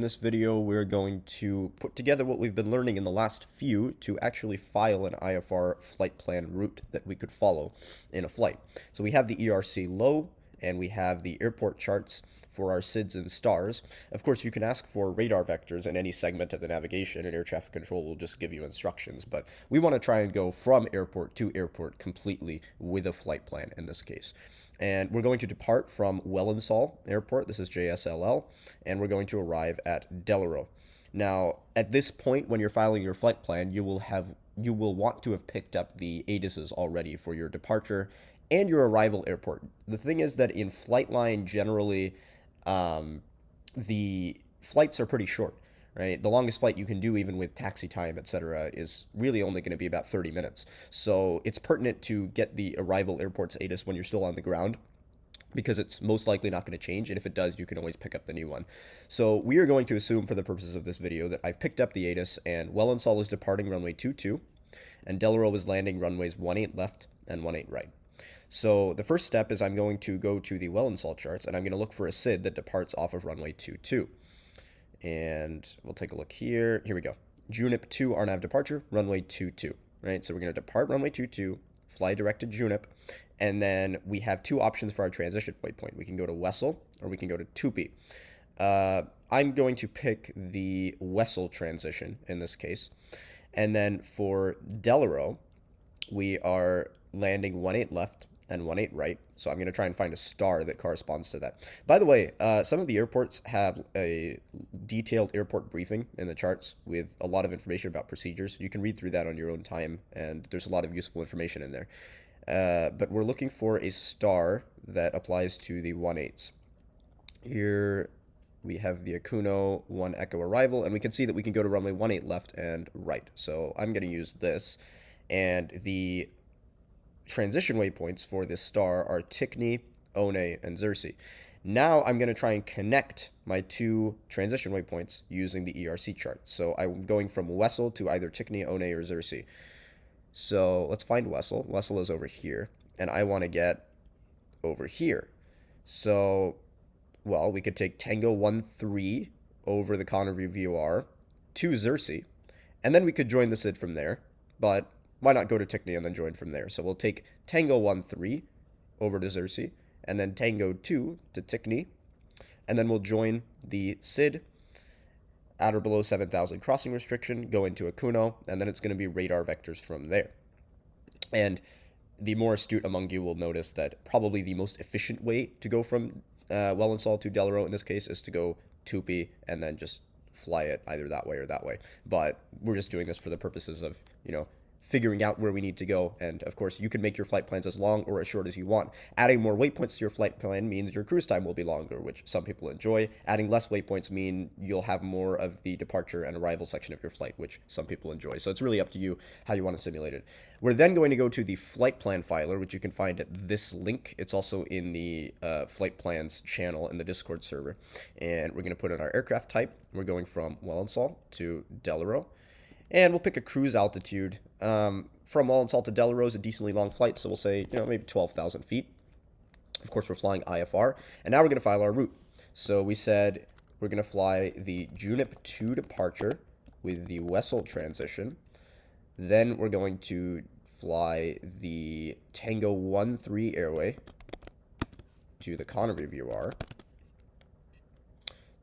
In this video, we're going to put together what we've been learning in the last few to actually file an IFR flight plan route that we could follow in a flight. So we have the ERC low, and we have the airport charts for our SIDS and stars. Of course, you can ask for radar vectors in any segment of the navigation, and air traffic control will just give you instructions. But we want to try and go from airport to airport completely with a flight plan in this case. And we're going to depart from Wellesley Airport. This is JSLL, and we're going to arrive at Delarue. Now, at this point, when you're filing your flight plan, you will want to have picked up the ATISs already for your departure and your arrival airport. The thing is that in FlightLine, generally, the flights are pretty short, right? The longest flight you can do, even with taxi time, etc., is really only going to be about 30 minutes. So it's pertinent to get the arrival airport's ATIS when you're still on the ground, because it's most likely not going to change, and if it does, you can always pick up the new one. So we are going to assume, for the purposes of this video, that I've picked up the ATIS, and Wellesley is departing runway 22, and Delarue is landing runways 18 left and 18 right. So the first step is I'm going to go to the Wellesley charts, and I'm going to look for a SID that departs off of runway 22. And we'll take a look here. Here we go. Junip 2 RNAV departure, runway 22, right? So we're going to depart runway 22, fly direct to Junip, and then we have two options for our transition waypoint. We can go to Wessel or we can go to Tupi. I'm going to pick the Wessel transition in this case. And then for Delarue, we are landing 18 left and 18 right. So I'm going to try and find a star that corresponds to that. By the way, some of the airports have a detailed airport briefing in the charts with a lot of information about procedures. You can read through that on your own time, and there's a lot of useful information in there. But we're looking for a star that applies to the 18s. Here we have the Akuno 1 Echo arrival, and we can see that we can go to runway 18 left and right. So I'm going to use this, and the transition waypoints for this star are Tickney, One, and Xerxes. Now I'm going to try and connect my two transition waypoints using the ERC chart. So I'm going from Wessel to either Tickney, One, or Xerxes. So let's find Wessel. Wessel is over here, and I want to get over here. So, well, we could take Tango 1-3 over the Connerview VOR to Xerxes, and then we could join the SID from there, but why not go to Tickney and then join from there? So we'll take Tango 1-3 over to Xerxes, and then Tango 2 to Tickney, and then we'll join the SID at or below 7,000 crossing restriction, go into Akuno, and then it's going to be radar vectors from there. And the more astute among you will notice that probably the most efficient way to go from Wellesley to Delarue in this case is to go Tupi and then just fly it either that way or that way. But we're just doing this for the purposes of, figuring out where we need to go. And of course, you can make your flight plans as long or as short as you want. Adding more waypoints to your flight plan means your cruise time will be longer, which some people enjoy. Adding less waypoints mean you'll have more of the departure and arrival section of your flight, which some people enjoy. So it's really up to you how you want to simulate it. We're then going to go to the flight plan filer, which you can find at this link. It's also in the flight plans channel in the Discord server. And we're going to put in our aircraft type. We're going from Wellesley to Delarue. And we'll pick a cruise altitude. From Wellesley to Delarue is a decently long flight, so we'll say, maybe 12,000 feet. Of course, we're flying IFR. And now we're going to file our route. So we said we're going to fly the Junip 2 departure with the Wessel transition. Then we're going to fly the Tango 1-3 airway to the Connerview VOR.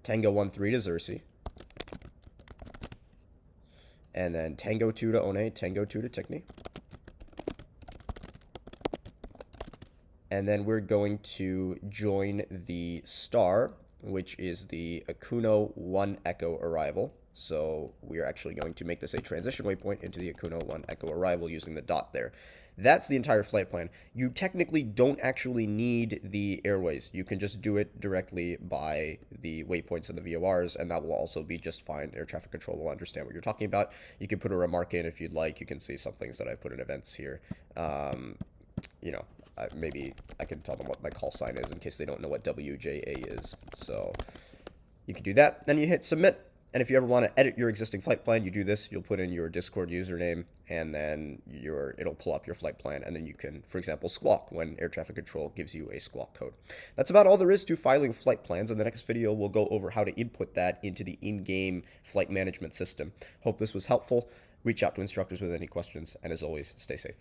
Tango 1-3 to Xerxes. And then Tango 2 to One, Tango 2 to Tickney. And then we're going to join the star, which is the Akuno 1 Echo arrival. So we're actually going to make this a transition waypoint into the Akuno 1 Echo arrival using the dot there. That's the entire flight plan. You technically don't actually need the airways. You can just do it directly by the waypoints and the VORs, and that will also be just fine. Air traffic control will understand what you're talking about. You can put a remark in if you'd like. You can see some things that I've put in events here. Maybe I can tell them what my call sign is in case they don't know what WJA is. So you can do that. Then you hit submit. And if you ever want to edit your existing flight plan, you do this. You'll put in your Discord username, and then it'll pull up your flight plan, and then you can, for example, squawk when air traffic control gives you a squawk code. That's about all there is to filing flight plans. In the next video, we'll go over how to input that into the in-game flight management system. Hope this was helpful. Reach out to instructors with any questions, and as always, stay safe.